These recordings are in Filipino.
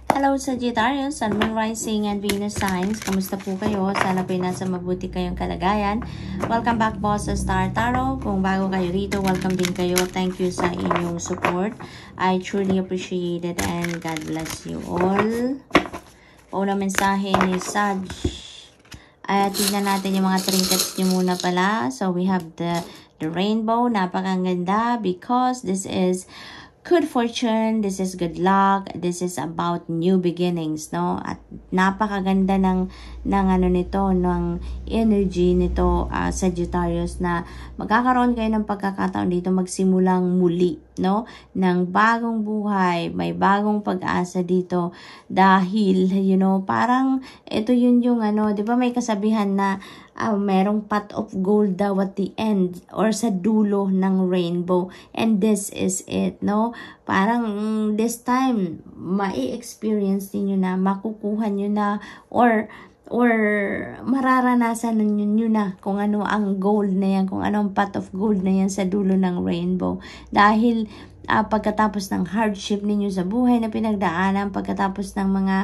Hello Sagittarius, Sun, Moon, Rising, and Venus signs. Kamusta po kayo? Sana po nasa mabuti kayong kalagayan. Welcome back po sa Star Tarot. Kung bago kayo rito, welcome din kayo. Thank you sa inyong support. I truly appreciate it and God bless you all. Unang mensahe ni Sag. Tignan natin yung mga trinkets nyo muna pala. So we have the rainbow. Napakaganda because this is good fortune, this is good luck, this is about new beginnings, no? At napakaganda ng ano nito, ng energy nito, Sagittarius, na magkakaroon kayo ng pagkakataon dito magsimulang muli, no? Ng bagong buhay, may bagong pag-asa dito dahil, you know, parang ito yun yung ano, 'di ba may kasabihan na merong pot of gold daw at the end or sa dulo ng rainbow, and this is it, no? Parang this time mai-experience niyo na, makukuha niyo na, or mararanasan niyo na kung ano ang gold na yan, kung ano ang pot of gold na yan sa dulo ng rainbow. Dahil pagkatapos ng hardship ninyo sa buhay na pinagdaanan, pagkatapos ng mga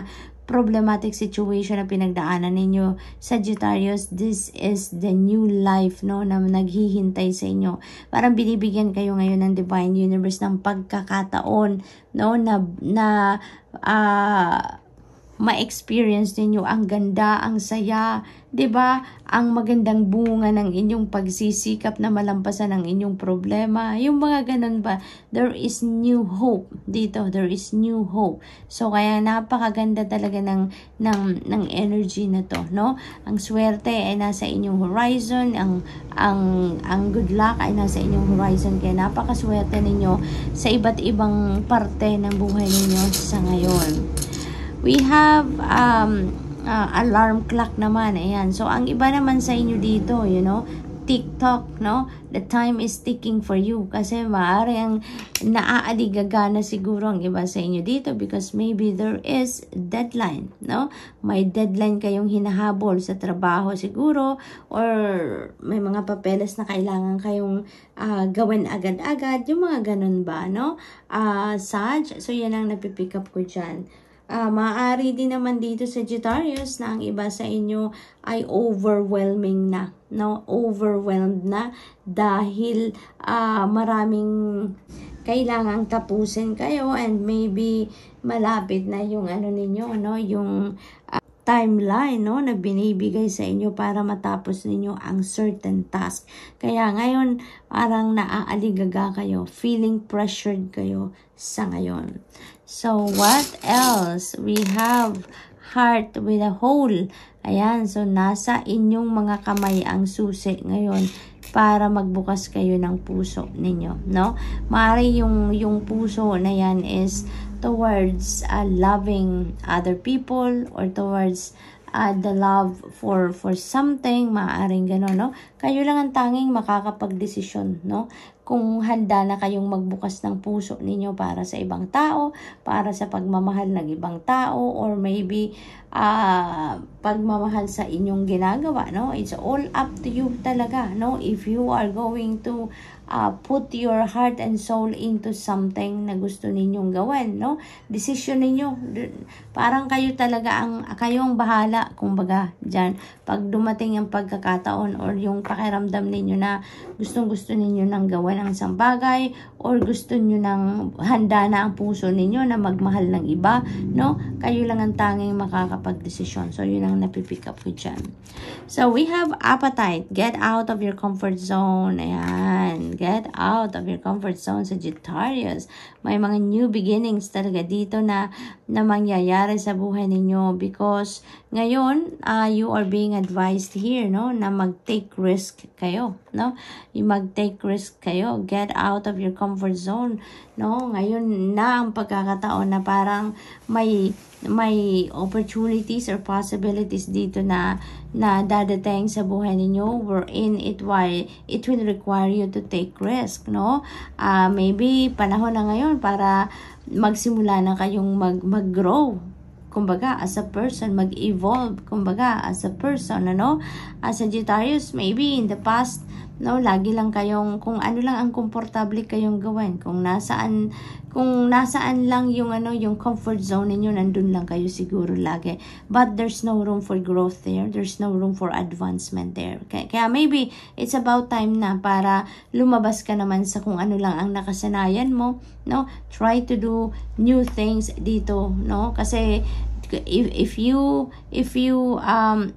problematic situation na pinagdaanan ninyo, Sagittarius, this is the new life, no, na naghihintay sa inyo. Parang binibigyan kayo ngayon ng Divine Universe ng pagkakataon, no, na ma-experience ninyo ang ganda, ang saya, 'di ba? Ang magandang bunga ng inyong pagsisikap na malampasan ang inyong problema. Yung mga ganun ba? There is new hope dito. There is new hope. So kaya napakaganda talaga ng energy na to, no? Ang swerte ay nasa inyong horizon, ang good luck ay nasa inyong horizon. Kaya napakaswerte ninyo sa iba't ibang parte ng buhay ninyo sa ngayon. We have alarm clock naman. Ayan. So, ang iba naman sa inyo dito, you know, TikTok, no? The time is ticking for you. Kasi maaari ang naaaligagana na siguro ang iba sa inyo dito because maybe there is deadline, no? May deadline kayong hinahabol sa trabaho siguro, or may mga papeles na kailangan kayong gawin agad-agad. Yung mga ganun ba, no? Sag, so yan ang napipick up ko dyan. Maaari din naman dito sa Sagittarius na ang iba sa inyo ay overwhelming na, no? Overwhelmed na dahil maraming kailangang tapusin kayo, and maybe malapit na yung ano ninyo, no? Yung timeline, no, na binibigay sa inyo para matapos ninyo ang certain task. Kaya ngayon, parang naaaligaga kayo, feeling pressured kayo sa ngayon. So, what else? We have heart with a hole. Ayan, so nasa inyong mga kamay ang susi ngayon para magbukas kayo ng puso ninyo, no? Maaari yung puso na yan is towards loving other people, or towards the love for something. Maaaring gano'n, no? Kayo lang ang tanging makakapagdesisyon, no? Kung handa na kayong magbukas ng puso ninyo para sa ibang tao, para sa pagmamahal ng ibang tao, or maybe pagmamahal sa inyong ginagawa, no? It's all up to you talaga, no? If you are going to put your heart and soul into something na gusto ninyong gawin, no? Decision ninyo. Parang kayo talaga kayo ang bahala, kumbaga, dyan. Pag dumating ang pagkakataon or yung pakiramdam ninyo na gustong-gusto ninyo nang gawin ang isang bagay, or gusto nyo nang handa na ang puso ninyo na magmahal ng iba, no? Kayo lang ang tanging makakapag-desisyon. So, yun ang napipick up ko dyan. So, we have appetite. Get out of your comfort zone. Ayan. Get out of your comfort zone, Sagittarius. May mga new beginnings talaga dito na mangyayari sa buhay ninyo because ngayon, you are being advised here, no? Na mag-take risk kayo, no? Yung mag-take risk kayo. Get out of your comfort zone, no? Ngayon na ang pagkakataon na parang may opportunities or possibilities dito na dadating sa buhay ninyo, wherein it will require you to take risk, no? Maybe panahon na ngayon para magsimula na kayong mag-grow, kumbaga, as a person, mag-evolve, kumbaga, as a person, ano? As Sagittarius, maybe in the past, no? Lagi lang kayong, kung ano lang ang komportable kayong gawin, kung nasaan lang yung yung comfort zone ninyo, nandun lang kayo siguro lagi. But there's no room for growth there. There's no room for advancement there. Kaya maybe it's about time na para lumabas ka naman sa kung ano lang ang nakasanayan mo, no? Try to do new things dito, no? Kasi if you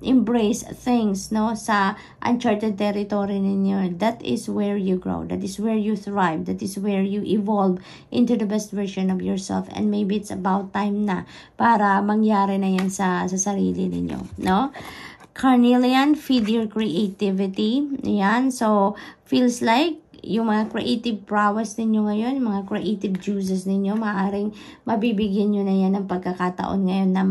embrace things, no, sa uncharted territory ninyo, that is where you grow, that is where you thrive, that is where you evolve into the best version of yourself. And maybe it's about time na para mangyari na yan sa sarili ninyo, no? Carnelian, feed your creativity. Yan, so feels like yung mga creative prowess ninyo ngayon, mga creative juices ninyo, maaring mabibigyan nyo na yan ng pagkakataon ngayon na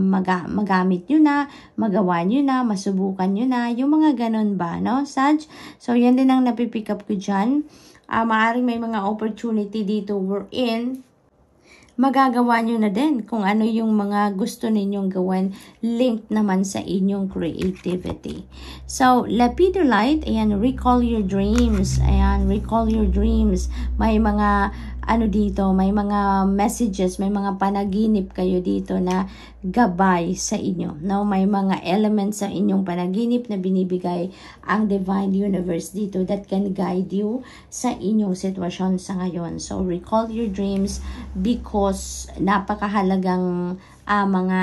magamit nyo na, magawa nyo na, masubukan nyo na, yung mga ganun ba, no, Sag? So, yan din ang napipick up ko dyan. Maaring may mga opportunity dito we're in, magagawa nyo na din kung ano yung mga gusto ninyong gawin, linked naman sa inyong creativity. So, Lepidolite, ayan, recall your dreams. Ayan, recall your dreams. May mga dito, may mga messages, may mga panaginip kayo dito na gabay sa inyo. No? May mga elements sa inyong panaginip na binibigay ang Divine Universe dito that can guide you sa inyong sitwasyon sa ngayon. So, recall your dreams because napakahalagang mga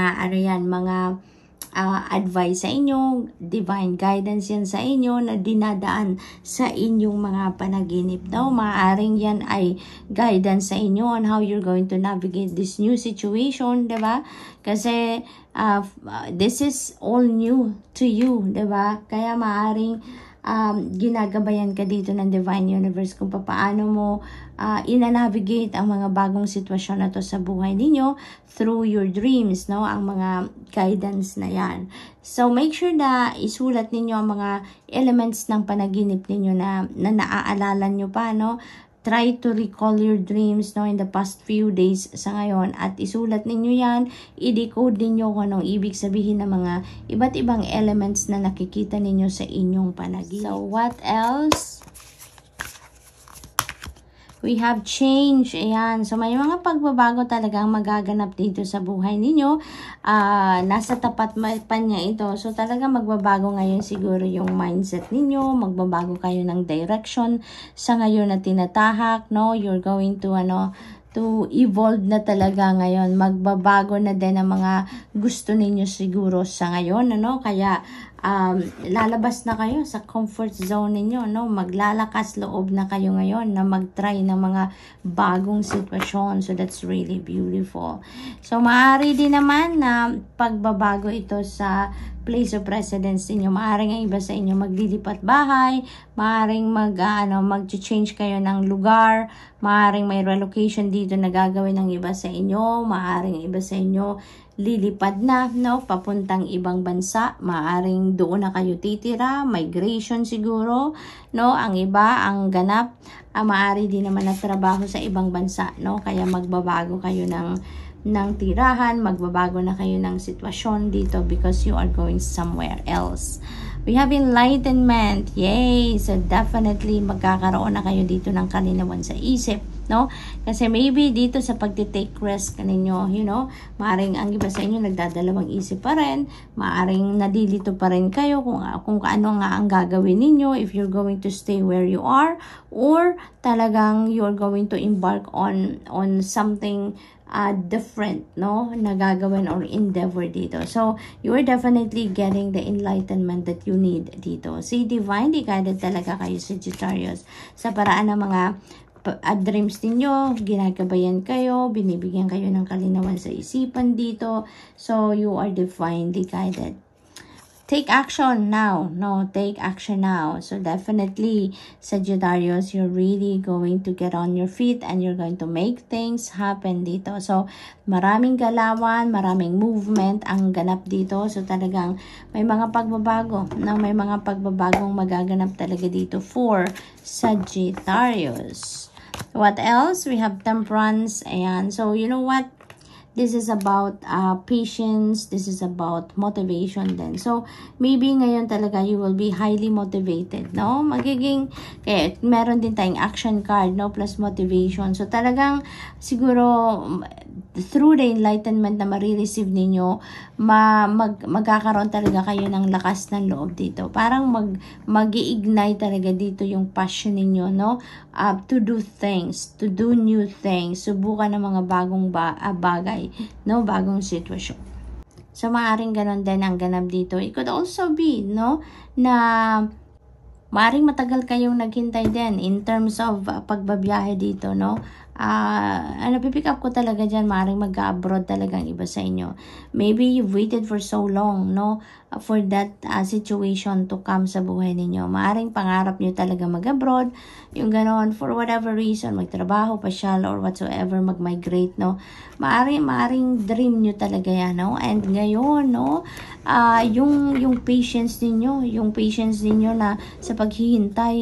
advice sa inyo, divine guidance yan sa inyo na dinadaan sa inyong mga panaginip daw. Maaring yan ay guidance sa inyo on how you're going to navigate this new situation, diba? Kasi this is all new to you, diba? Kaya maaring ginagabayan ka dito ng Divine Universe kung paano mo ina-navigate ang mga bagong sitwasyon na to sa buhay ninyo through your dreams, no? Ang mga guidance na yan. So, make sure na isulat ninyo ang mga elements ng panaginip ninyo na naaalala nyo pa, no? Try to recall your dreams, no, in the past few days sa ngayon at isulat ninyo yan, i-decode ninyo kung anong ibig sabihin ng mga iba't ibang elements na nakikita ninyo sa inyong panaginip. So, what else? We have change. Ayan. So, may mga pagbabago talagang magaganap dito sa buhay ninyo. Nasa tapat pa niya ito. So, talaga magbabago ngayon siguro yung mindset ninyo. Magbabago kayo ng direction sa ngayon na tinatahak. No? You're going to, to evolve na talaga ngayon. Magbabago na din ang mga gusto ninyo siguro sa ngayon. Kaya, lalabas na kayo sa comfort zone ninyo, no? Maglalakas loob na kayo ngayon na mag-try ng mga bagong sitwasyon. So, that's really beautiful. So, maaari din naman na pagbabago ito sa place of residence ninyo. Maaring ang iba sa inyo maglilipat bahay, maaring mag-change kayo ng lugar, maaring may relocation dito na gagawin ng iba sa inyo, maaring iba sa inyo lilipad na, no, papuntang ibang bansa, maaring doon na kayo titira, migration siguro, no, ang iba, ang ganap, maaari din naman na trabaho sa ibang bansa, no, kaya magbabago kayo ng tirahan, magbabago na kayo ng sitwasyon dito because you are going somewhere else. We have enlightenment. Yay! So, definitely, magkakaroon na kayo dito ng kalinawan sa isip, no? Kasi maybe dito sa pagtitake risk ninyo, maaring ang iba sa inyo nagdadalawang isip pa rin, maaring nadilito pa rin kayo kung ano nga ang gagawin ninyo, if you're going to stay where you are, or talagang you're going to embark on something different, no, na gagawin or endeavor dito. So, you are definitely getting the enlightenment that you need dito. See, divinely guided talaga kayo, Sagittarius, sa paraan ng mga dreams ninyo, ginagabayan kayo, binibigyan kayo ng kalinawan sa isipan dito. So, you are divinely guided. Take action now. No, take action now. So, definitely, Sagittarius, you're really going to get on your feet and you're going to make things happen dito. So, maraming galawan, maraming movement ang ganap dito. So, talagang may mga pagbabago. No? May mga pagbabagong magaganap talaga dito for Sagittarius. What else? We have Temperance. Ayan. So, you know what? This is about patience. This is about motivation din. So, maybe ngayon talaga you will be highly motivated, no? Magiging, kaya meron din tayong action card, no? Plus motivation. So, talagang siguro through the enlightenment na marireceive ninyo, magkakaroon talaga kayo ng lakas ng loob dito. Parang mag-i-ignite talaga dito yung passion ninyo, no? To do things, to do new things, subukan ng mga bagong bagay, no? Bagong sitwasyon. So, maaaring ganun din ang ganap dito. It could also be, no? Na maaaring matagal kayong naghintay din in terms of pagbabiyahe dito, no? Napipick up ko talaga dyan, maaaring mag-abroad talagang iba sa inyo. Maybe you've waited for so long, no? For that situation to come sa buhay ninyo. Maaaring pangarap nyo talaga mag-abroad, yung ganon, for whatever reason, magtrabaho, pasyal, or whatsoever, mag-migrate, no? Maaaring dream nyo talaga yan, no? And ngayon, no? Yung patience ninyo na sa paghihintay,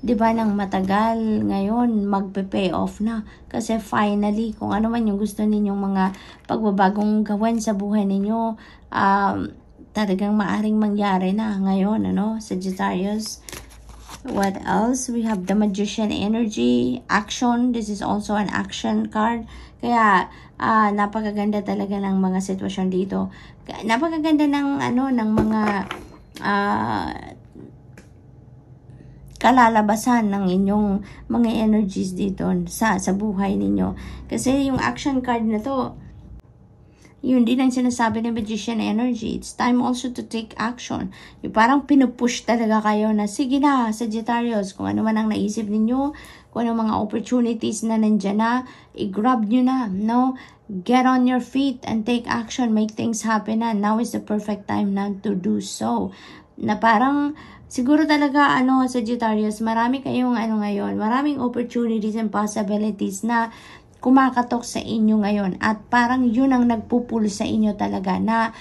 'di ba, ng matagal, ngayon magpe-pay off na. Kasi finally, kung ano man yung gusto ninyong mga pagbabagong gawin sa buhay ninyo, talagang maaring mangyari na ngayon, ano, Sagittarius. What else? We have the Magician energy, action. This is also an action card. Kaya napakaganda talaga ng mga sitwasyon dito. Napakaganda ng ng mga kalalabasan ng inyong mga energies dito sa buhay ninyo. Kasi yung action card na to, yun din ang sinasabi ng Magician energy. It's time also to take action. Yung parang pinupush talaga kayo na, sige na, Sagittarius, kung ano man ang naisip ninyo, kung ano mga opportunities na nandyan na, i-grab nyo na, no? Get on your feet and take action, make things happen na. Now is the perfect time now to do so. Na parang, siguro talaga, Sagittarius, marami kayong ngayon, maraming opportunities and possibilities na kumakatok sa inyo ngayon. At parang yun ang nagpupul sa inyo talaga na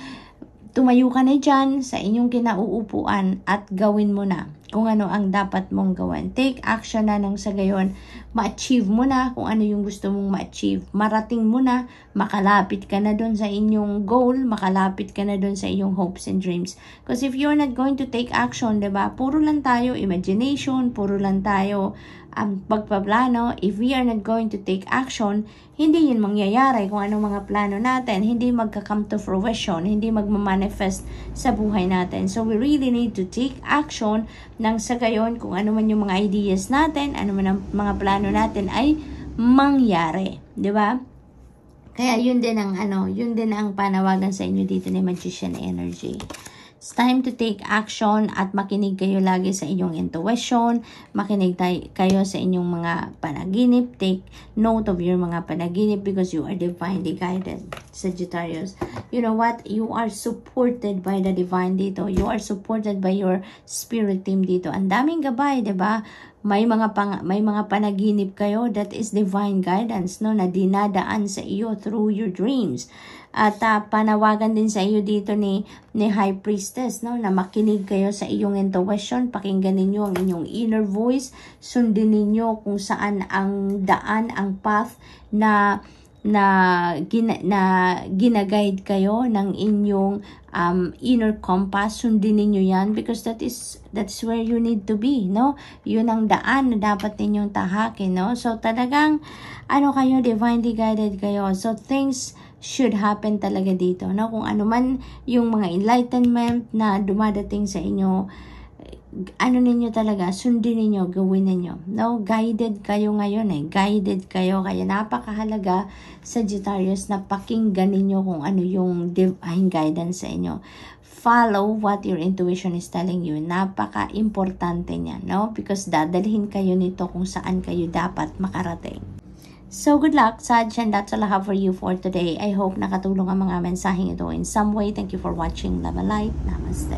tumayo ka na dyan sa inyong kinauupuan at gawin mo na kung ano ang dapat mong gawin. Take action na nang sa gayon, ma-achieve mo na kung ano yung gusto mong ma-achieve. Marating mo na, makalapit ka na doon sa inyong goal, makalapit ka na doon sa iyong hopes and dreams. Because if you're not going to take action, diba, puro lang tayo imagination, puro lang tayo pagpaplano. If we are not going to take action, hindi yun mangyayari. Kung anong mga plano natin, hindi magka-come to fruition, hindi magmamanifest sa buhay natin. So we really need to take action nang sa gayon, kung ano man yung mga ideas natin, ano man ang mga plano natin ay mangyari, di ba? Kaya yun din ang panawagan sa inyo dito ni Magician energy. It's time to take action at makinig kayo lagi sa inyong intuition, makinig kayo sa inyong mga panaginip, take note of your mga panaginip because you are divinely guided, Sagittarius. You know what? You are supported by the divine dito. You are supported by your spirit team dito. Ang daming gabay, 'di ba? May mga panaginip kayo that is divine guidance, no, na dinadaan sa iyo through your dreams. At panawagan din sa iyo dito ni High Priestess, no, na makinig kayo sa iyong intuition, pakinggan ninyo ang inyong inner voice, sundin ninyo kung saan ang daan, ang path na ginaguide kayo ng inyong inner compass. Sundin ninyo yan because that's where you need to be, no? Yun ang daan na dapat ninyong tahakin, no? So talagang kayo, divinely guided kayo. So things should happen talaga dito, no? Kung ano man yung mga enlightenment na dumadating sa inyo, ninyo talaga, sundin ninyo, gawin ninyo, no? Guided kayo ngayon, guided kayo. Kaya napakahalaga, Sagittarius, na pakinggan ninyo kung ano yung divine guidance sa inyo. Follow what your intuition is telling you. Napaka-importante niya, no? Because dadalhin kayo nito kung saan kayo dapat makarating. So, good luck, Sag, and that's all I have for you for today. I hope nakatulong ang mga mensaheng ito in some way. Thank you for watching. Love and light. Namaste.